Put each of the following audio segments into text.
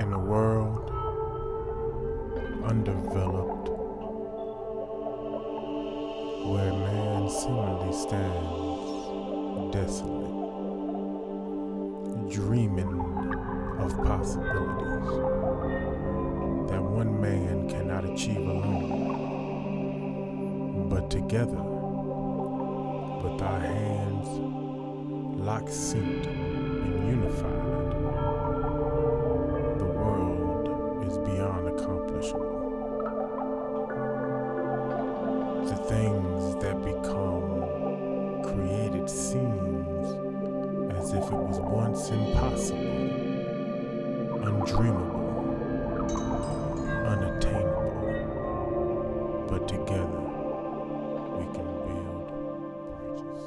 In a world undeveloped, where man seemingly stands desolate, dreaming of possibilities that one man cannot achieve alone, but together, with our hands locked, synced, and unified, the world is beyond accomplishable. The things that become created seems as if it was once impossible, undreamable, unattainable. But together we can build bridges.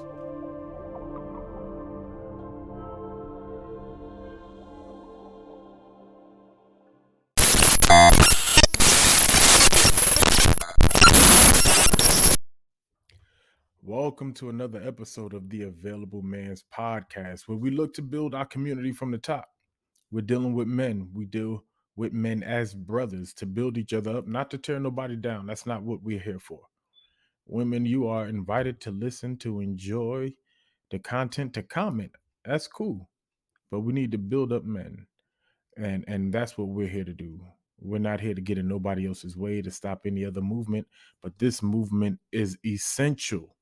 Welcome to another episode of the Available Man's Podcast, where we look to build our community from the top. We're dealing with men. We deal with men as brothers to build each other up, not to tear nobody down. That's not what we're here for. Women, you are invited to listen, to enjoy the content, to comment. That's cool. But we need to build up men. And that's what we're here to do. We're not here to get in nobody else's way, to stop any other movement, but this movement is essential.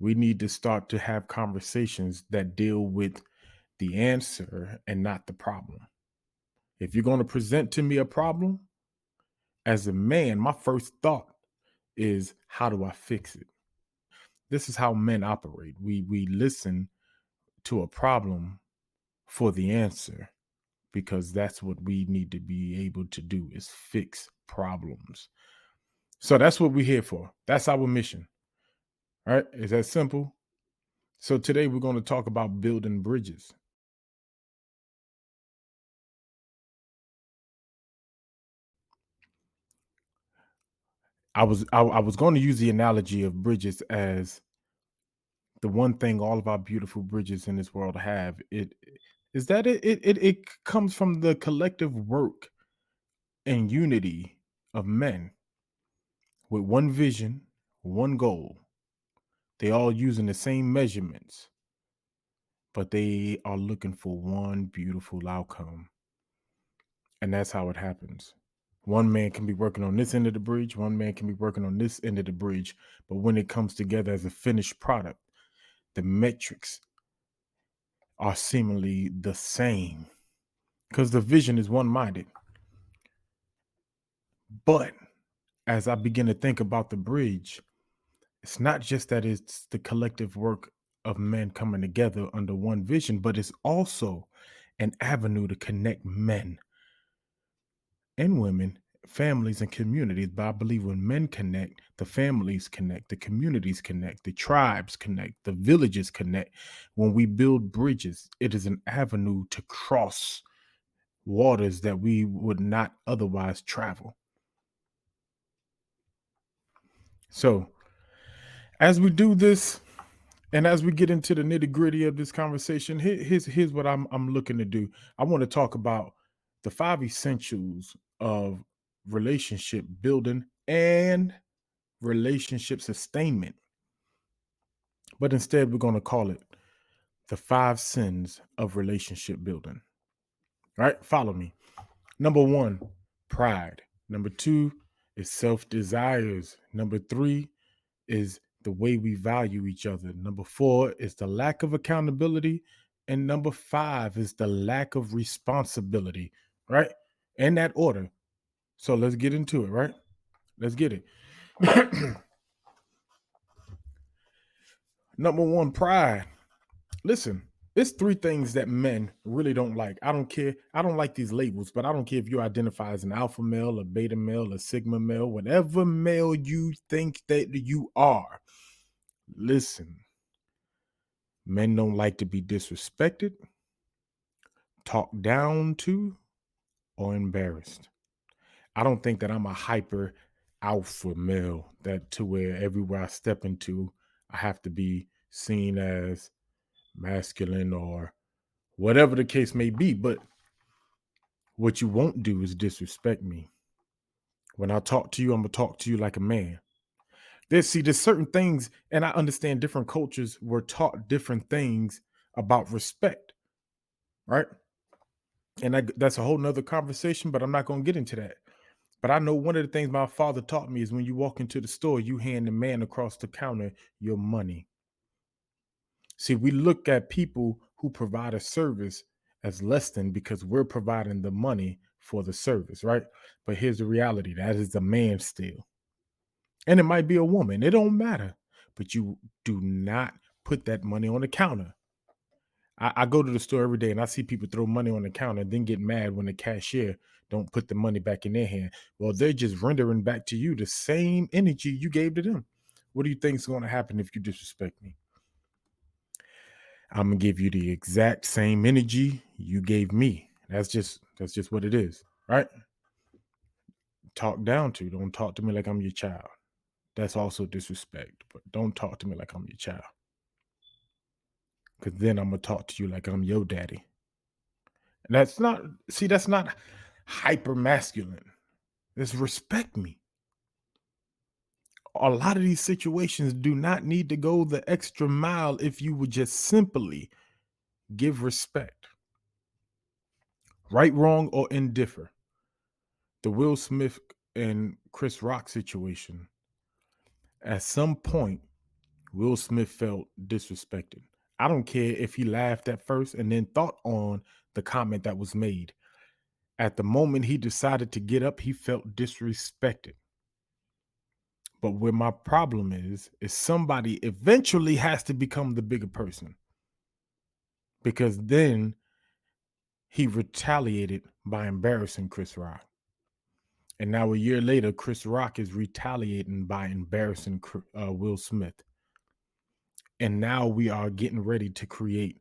We need to start to have conversations that deal with the answer and not the problem. If you're going to present to me a problem, as a man, my first thought is, how do I fix it? This is how men operate. We listen to a problem for the answer, because that's what we need to be able to do, is fix problems. So that's what we're here for. That's our mission. All right? Is that simple? So today we're going to talk about building bridges. I was going to use the analogy of bridges as the one thing all of our beautiful bridges in this world have. It is that it comes from the collective work and unity of men with one vision, one goal. They all using the same measurements, but they are looking for one beautiful outcome. And that's how it happens. One man can be working on this end of the bridge, one man can be working on this end of the bridge, but when it comes together as a finished product, the metrics are seemingly the same because the vision is one-minded. But as I begin to think about the bridge, it's not just that it's the collective work of men coming together under one vision, but it's also an avenue to connect men and women, families and communities. But I believe when men connect, the families connect, the communities connect, the tribes connect, the villages connect. When we build bridges, it is an avenue to cross waters that we would not otherwise travel. So as we do this, and as we get into the nitty gritty of this conversation, here's what I'm looking to do. I want to talk about the 5 essentials of relationship building and relationship sustainment. But instead, we're going to call it the 5 sins of relationship building. All right, follow me. Number 1, pride. Number 2 is self desires. Number 3 is the way we value each other. Number 4 is the lack of accountability. And number 5 is the lack of responsibility, right? In that order. So let's get into it, right? Let's get it. Number 1, pride. Listen, it's 3 things that men really don't like. I don't care. I don't like these labels, but I don't care if you identify as an alpha male, a beta male, a sigma male, whatever male you think that you are. Listen, men don't like to be disrespected, talked down to, or embarrassed. I don't think that I'm a hyper alpha male, that to where everywhere I step into, I have to be seen as masculine or whatever the case may be. But What you won't do is disrespect me. When I talk to you, I'm gonna talk to you like a man. There's certain things, and I understand different cultures were taught different things about respect, right? And that's a whole nother conversation, but I'm not gonna get into that. But I know one of the things my father taught me is when you walk into the store, you hand the man across the counter your money. See, we look at people who provide a service as less than because we're providing the money for the service, right? But here's the reality, that is a man still. And it might be a woman, it don't matter. But you do not put that money on the counter. I go to the store every day and I see people throw money on the counter and then get mad when the cashier don't put the money back in their hand. Well, they're just rendering back to you the same energy you gave to them. What do you think is going to happen if you disrespect me? I'm gonna give you the exact same energy you gave me. That's just what it is, right? Talk down to. Don't talk to me like I'm your child. That's also disrespect. But don't talk to me like I'm your child. Because then I'm gonna talk to you like I'm your daddy. And that's not hyper masculine. It's respect me. A lot of these situations do not need to go the extra mile if you would just simply give respect. Right, wrong, or indiffer. The Will Smith and Chris Rock situation. At some point, Will Smith felt disrespected. I don't care if he laughed at first and then thought on the comment that was made. At the moment he decided to get up, he felt disrespected. But where my problem is somebody eventually has to become the bigger person because then he retaliated by embarrassing Chris Rock. And now a year later, Chris Rock is retaliating by embarrassing Will Smith. And now we are getting ready to create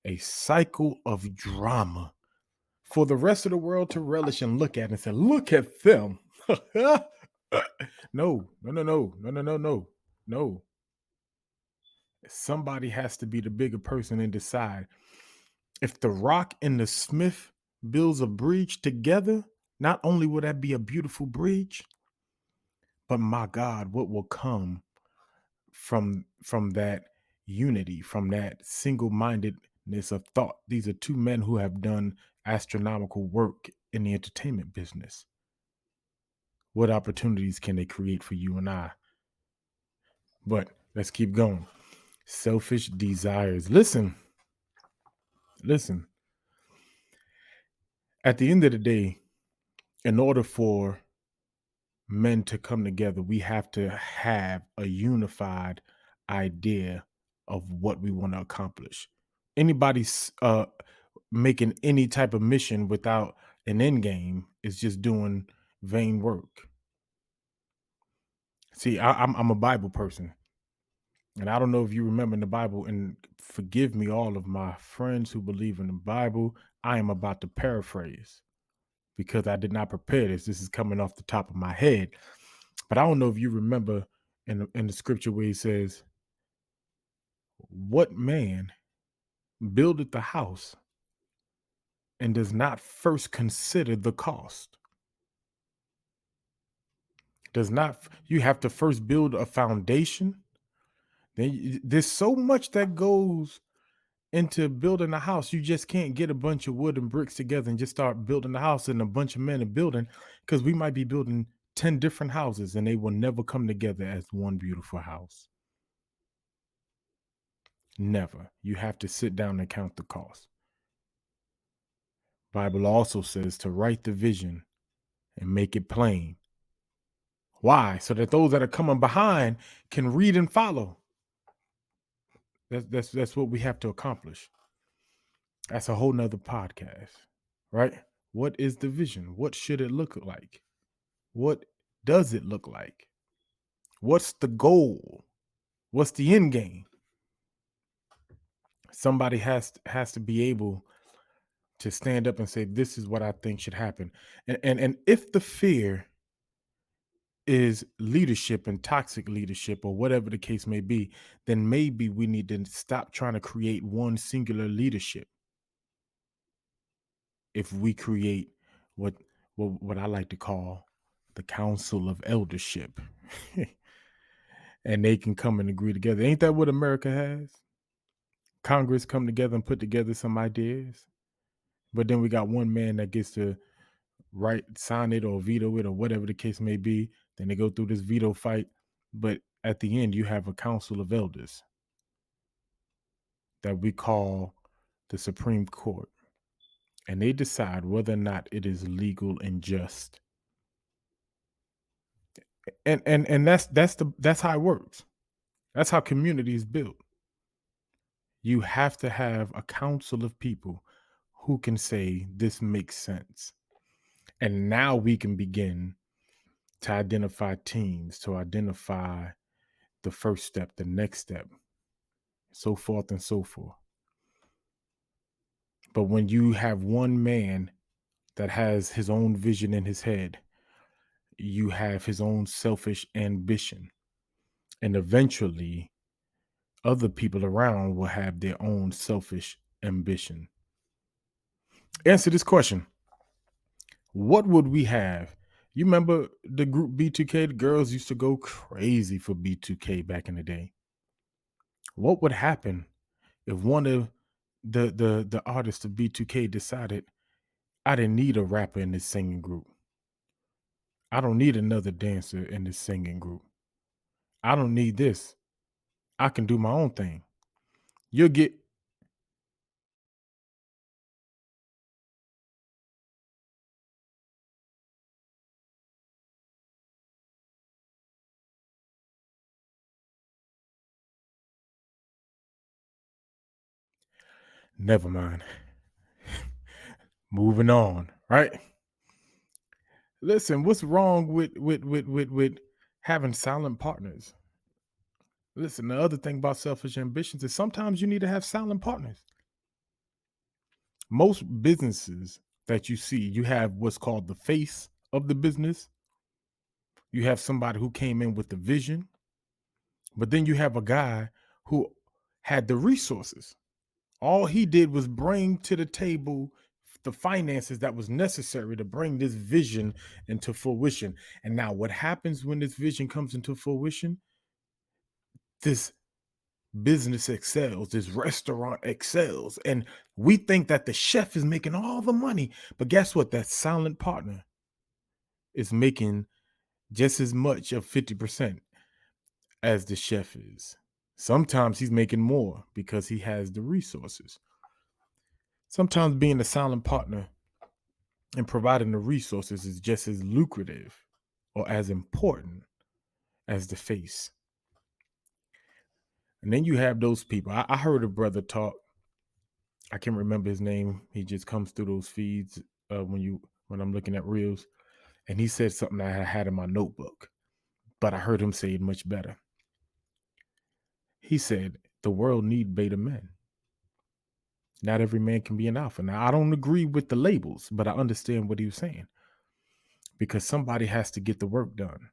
a cycle of drama for the rest of the world to relish and look at and say, look at them. No, no, no, no, no, no, no, no, no. Somebody has to be the bigger person and decide if the Rock and the Smith builds a bridge together. Not only will that be a beautiful bridge, but my God, what will come from that unity, from that single-mindedness of thought? These are two men who have done astronomical work in the entertainment business. What opportunities can they create for you and I? But let's keep going. Selfish desires. Listen. At the end of the day, in order for men to come together, we have to have a unified idea of what we want to accomplish. Anybody's making any type of mission without an end game is just doing vain work. See, I'm a Bible person, and I don't know if you remember in the Bible. And forgive me, all of my friends who believe in the Bible. I am about to paraphrase because I did not prepare this. This is coming off the top of my head. But I don't know if you remember in the scripture where he says, what man buildeth the house and does not first consider the cost? Does not you have to first build a foundation? There's so much that goes into building a house. You just can't get a bunch of wood and bricks together and just start building the house and a bunch of men are building, because we might be building 10 different houses and they will never come together as one beautiful house. Never. You have to sit down and count the cost. Bible also says to write the vision and make it plain. Why? So that those that are coming behind can read and follow. That's what we have to accomplish. That's a whole nother podcast, right? What is the vision? What should it look like? What does it look like? What's the goal? What's the end game? Somebody has to be able to stand up and say, this is what I think should happen. And if the fear is leadership and toxic leadership or whatever the case may be, then maybe we need to stop trying to create one singular leadership. If we create what what I like to call the council of eldership. And they can come and agree together. Ain't that what America has? Congress come together and put together some ideas. But then we got one man that gets to write, sign it, or veto it, or whatever the case may be. Then they go through this veto fight. But at the end, you have a council of elders that we call the Supreme Court. And they decide whether or not it is legal and just. And that's how it works. That's how community is built. You have to have a council of people who can say this makes sense. And now we can begin to identify teams, to identify the first step, the next step, so forth and so forth. But when you have one man that has his own vision in his head, you have his own selfish ambition. And eventually, other people around will have their own selfish ambition. Answer this question. What would we have? You remember the group B2K? The girls used to go crazy for B2K back in the day. What would happen if one of the artists of B2K decided I didn't need a rapper in this singing group. I don't need another dancer in this singing group. I don't need this. I can do my own thing. You'll get never mind. Moving on, right? Listen, what's wrong with having silent partners? Listen, the other thing about selfish ambitions is sometimes you need to have silent partners. Most businesses that you see, you have what's called the face of the business. You have somebody who came in with the vision, but then you have a guy who had the resources. All he did was bring to the table the finances that was necessary to bring this vision into fruition. And now what happens when this vision comes into fruition? This business excels, this restaurant excels. And we think that the chef is making all the money. But guess what? That silent partner is making just as much of 50% as the chef is. Sometimes he's making more because he has the resources. Sometimes being a silent partner and providing the resources is just as lucrative or as important as the face. And then you have those people. I heard a brother talk. I can't remember his name. He just comes through those feeds when I'm looking at reels. And he said something that I had in my notebook, but I heard him say it much better. He said, the world need beta men. Not every man can be an alpha. Now, I don't agree with the labels, but I understand what he was saying because somebody has to get the work done.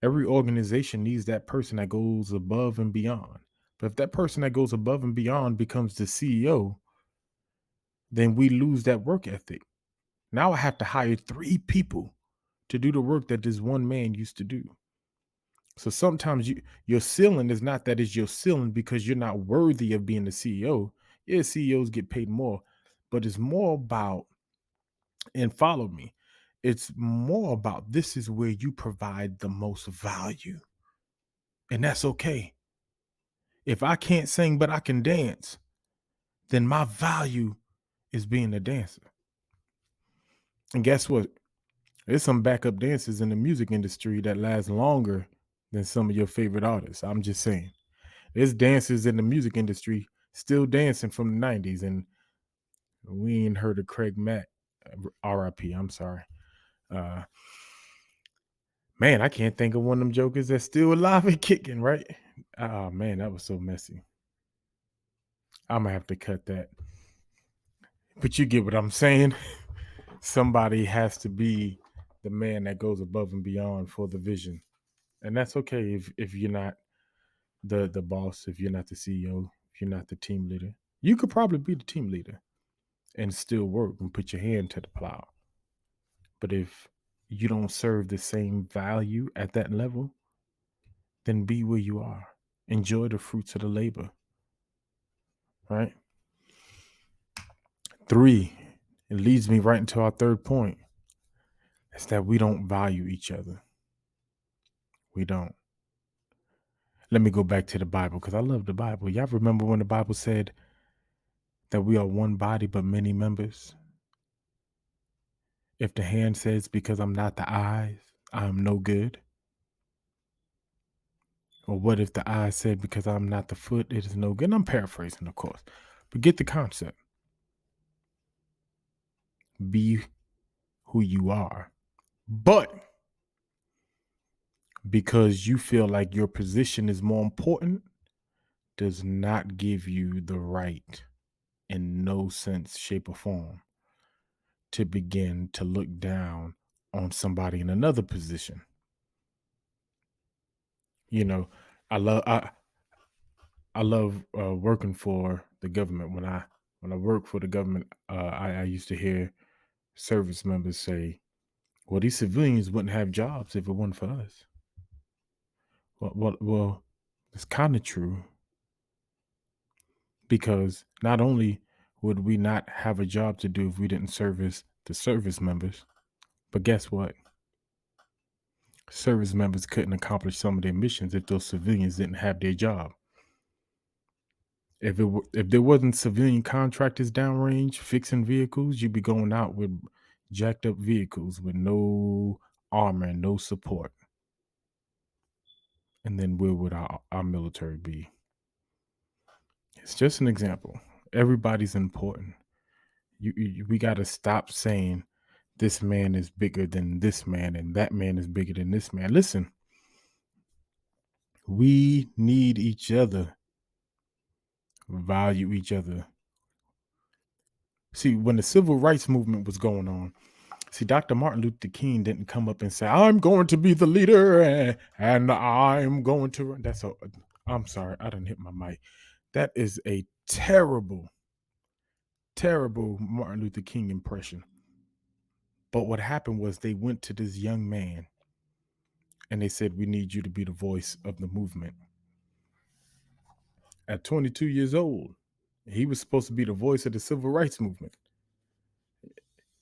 Every organization needs that person that goes above and beyond. But if that person that goes above and beyond becomes the CEO, then we lose that work ethic. Now I have to hire 3 people to do the work that this one man used to do. So sometimes your ceiling is not that it's your ceiling because you're not worthy of being the CEO. Yeah, CEOs get paid more, but it's more about, and follow me, it's more about this is where you provide the most value. And that's okay. If I can't sing but I can dance, then my value is being a dancer. And guess what? There's some backup dancers in the music industry that last longer than some of your favorite artists. I'm just saying. There's dancers in the music industry still dancing from the 90s, and we ain't heard of Craig Mack, RIP, I'm sorry. Uh, man, I can't think of one of them jokers that's still alive and kicking, right? Oh, man, that was so messy. I'm going to have to cut that. But you get what I'm saying. Somebody has to be the man that goes above and beyond for the vision. And that's okay if you're not the boss, if you're not the CEO, if you're not the team leader. You could probably be the team leader and still work and put your hand to the plow. But if you don't serve the same value at that level, then be where you are. Enjoy the fruits of the labor, right? Three, it leads me right into our third point. It's that we don't value each other. We don't. Let me go back to the Bible because I love the Bible. Y'all remember when the Bible said that we are one body but many members? If the hand says, because I'm not the eyes, I am no good. Or what if the eye said, because I'm not the foot, it is no good? And I'm paraphrasing, of course. But get the concept. Be who you are. But because you feel like your position is more important, does not give you the right, in no sense, shape, or form, to begin to look down on somebody in another position. You know, I love I love working for the government. When I work for the government, I used to hear service members say, "Well, these civilians wouldn't have jobs if it wasn't for us." Well, it's kind of true because not only would we not have a job to do if we didn't service the service members, but guess what? Service members couldn't accomplish some of their missions if those civilians didn't have their job. If there wasn't civilian contractors downrange fixing vehicles, you'd be going out with jacked up vehicles with no armor and no support. And then where would our military be? It's just an example. Everybody's important. We got to stop saying this man is bigger than this man and that man is bigger than this man. Listen, we need each other, value each other. See, when the civil rights movement was going on, see, Dr. Martin Luther King didn't come up and say, "I'm going to be the leader and I'm going to run." I'm sorry, I didn't hit my mic. That is a terrible, terrible Martin Luther King impression. But what happened was they went to this young man and they said, "We need you to be the voice of the movement." At 22 years old, he was supposed to be the voice of the civil rights movement.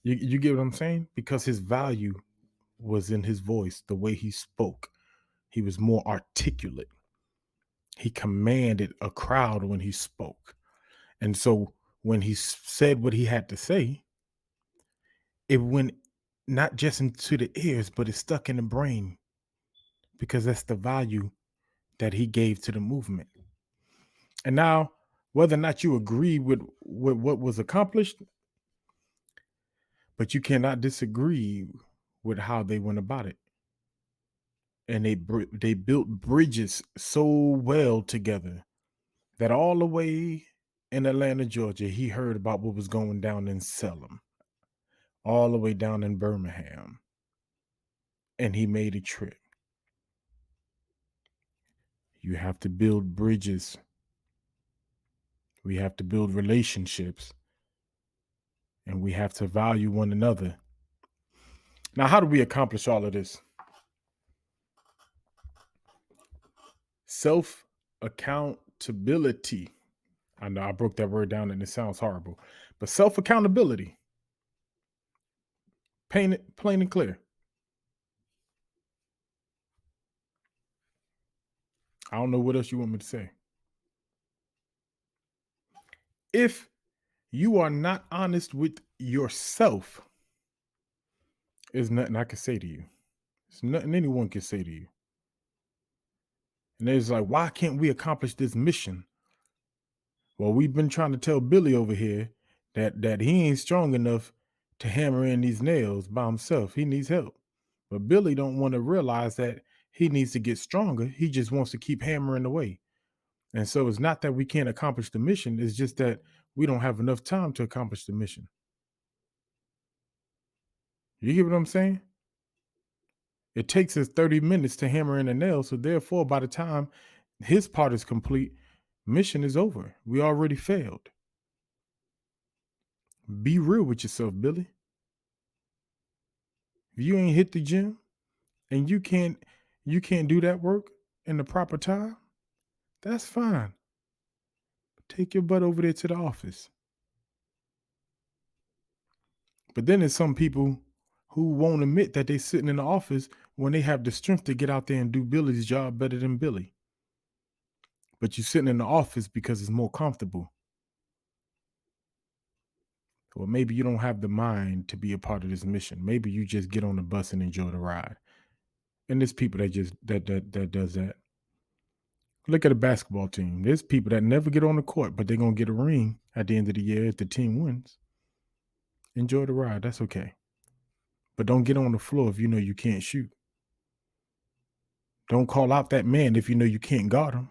You get what I'm saying? Because his value was in his voice, the way he spoke. He was more articulate. He commanded a crowd when he spoke. And so when he said what he had to say, it went not just into the ears, but it stuck in the brain because that's the value that he gave to the movement. And now, whether or not you agree with what was accomplished, but you cannot disagree with how they went about it. And they built bridges so well together that all the way in Atlanta, Georgia, he heard about what was going down in Salem, all the way down in Birmingham, and he made a trip. You have to build bridges. We have to build relationships, and we have to value one another. Now, how do we accomplish all of this? Self accountability. I know I broke that word down and it sounds horrible, but self accountability, plain and clear. I don't know what else you want me to say. If you are not honest with yourself, there's nothing I can say to you. There's nothing anyone can say to you. And it's like, why can't we accomplish this mission? Well, we've been trying to tell Billy over here that he ain't strong enough to hammer in these nails by himself. He needs help. But Billy don't want to realize that he needs to get stronger. He just wants to keep hammering away. And so it's not that we can't accomplish the mission, it's just that we don't have enough time to accomplish the mission. You get what I'm saying? It takes us 30 minutes to hammer in a nail. So therefore, by the time his part is complete, mission is over. We already failed. Be real with yourself, Billy. If you ain't hit the gym and you can't do that work in the proper time, that's fine. Take your butt over there to the office. But then there's some people who won't admit that they sitting in the office when they have the strength to get out there and do Billy's job better than Billy. But you're sitting in the office because it's more comfortable. Or maybe you don't have the mind to be a part of this mission. Maybe you just get on the bus and enjoy the ride. And there's people that just that does that. Look at a basketball team. There's people that never get on the court, but they're gonna get a ring at the end of the year if the team wins. Enjoy the ride. That's okay. But don't get on the floor if you know you can't shoot. Don't call out that man if you know you can't guard him.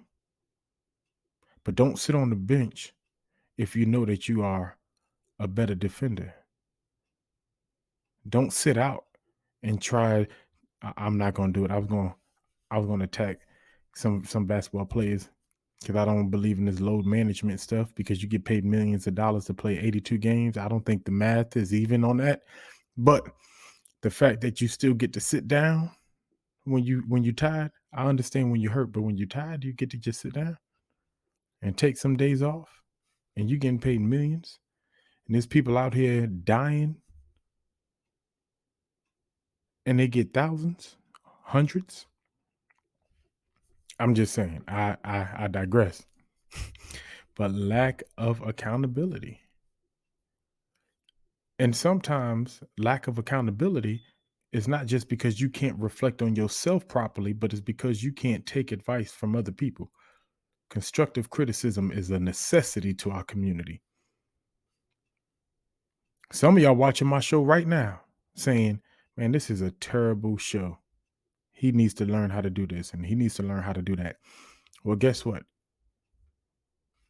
But don't sit on the bench if you know that you are a better defender. Don't sit out and try. I'm not gonna do it. I was gonna attack some basketball players because I don't believe in this load management stuff because you get paid millions of dollars to play 82 games. I don't think the math is even on that. But the fact that you still get to sit down when you tired, I understand when you hurt, but when you're tired, you get to just sit down and take some days off and you getting paid millions. And there's people out here dying and they get thousands, hundreds. I'm just saying, I digress. But lack of accountability. And sometimes lack of accountability is not just because you can't reflect on yourself properly, but it's because you can't take advice from other people. Constructive criticism is a necessity to our community. Some of y'all watching my show right now saying, man, this is a terrible show. He needs to learn how to do this and he needs to learn how to do that. Well, guess what?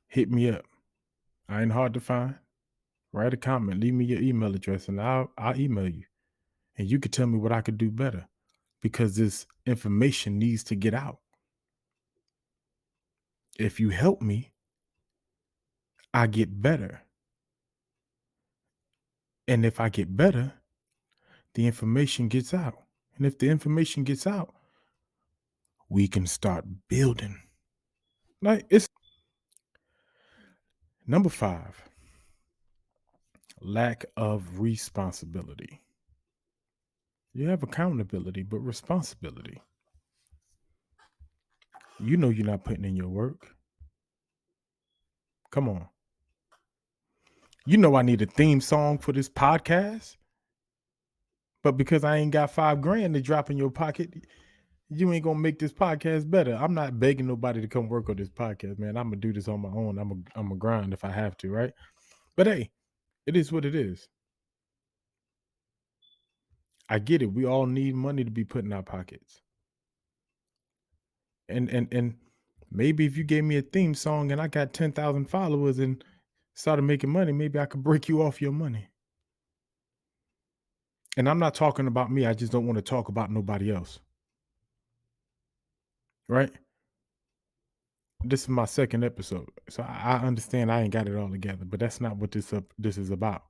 Hit me up. I ain't hard to find. Write a comment, leave me your email address, and I'll email you. And you could tell me what I could do better because this information needs to get out. If you help me, I get better. And if I get better, the information gets out. And if the information gets out, we can start building. Like it's number 5, lack of responsibility. You have accountability, but responsibility. You know you're not putting in your work. Come on. You know I need a theme song for this podcast, but because I ain't got $5,000 to drop in your pocket, you ain't gonna make this podcast better. I'm not begging nobody to come work on this podcast, man. I'm gonna do this on my own. I'm a grind if I have to, right? But hey, it is what it is. I get it. We all need money to be put in our pockets. And maybe if you gave me a theme song and I got 10,000 followers and started making money, maybe I could break you off your money. And I'm not talking about me. I just don't want to talk about nobody else. Right? This is my second episode. So I understand I ain't got it all together, but that's not what this is about.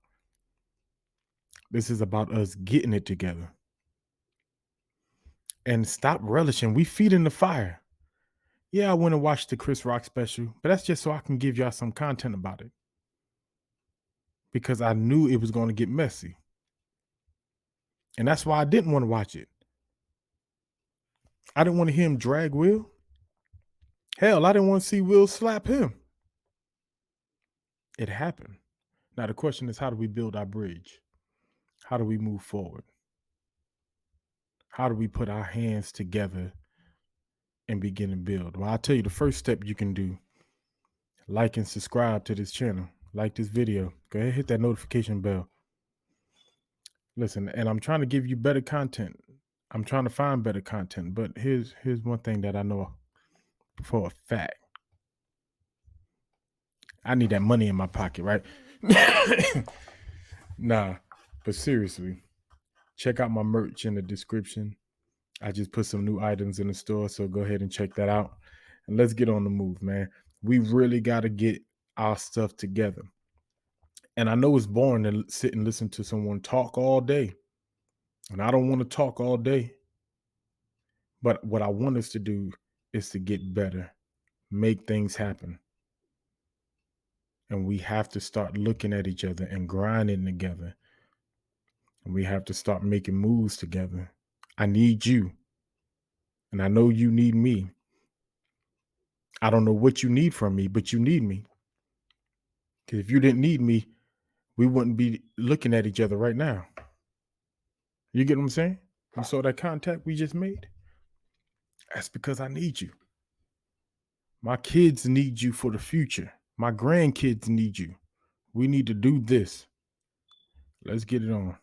This is about us getting it together. And stop relishing. We feeding the fire. Yeah, I went and watched the Chris Rock special, but that's just so I can give y'all some content about it. Because I knew it was going to get messy. And that's why I didn't want to watch it. I didn't want to hear him drag Will. Hell, I didn't want to see Will slap him. It happened. Now the question is, how do we build our bridge? How do we move forward? How do we put our hands together and begin to build? Well, I'll tell you the first step you can do. Like and subscribe to this channel. Like this video. Go ahead, hit that notification bell. Listen, and I'm trying to give you better content. I'm trying to find better content, but here's one thing that I know for a fact. I need that money in my pocket, right? Nah, but seriously, check out my merch in the description. I just put some new items in the store, so go ahead and check that out. And let's get on the move, man. We really got to get our stuff together. And I know it's boring to sit and listen to someone talk all day. And I don't want to talk all day, but what I want us to do is to get better, make things happen. And we have to start looking at each other and grinding together. And we have to start making moves together. I need you, and I know you need me. I don't know what you need from me, but you need me. Because if you didn't need me, we wouldn't be looking at each other right now. You get what I'm saying? You saw that contact we just made? That's because I need you. My kids need you for the future. My grandkids need you. We need to do this. Let's get it on.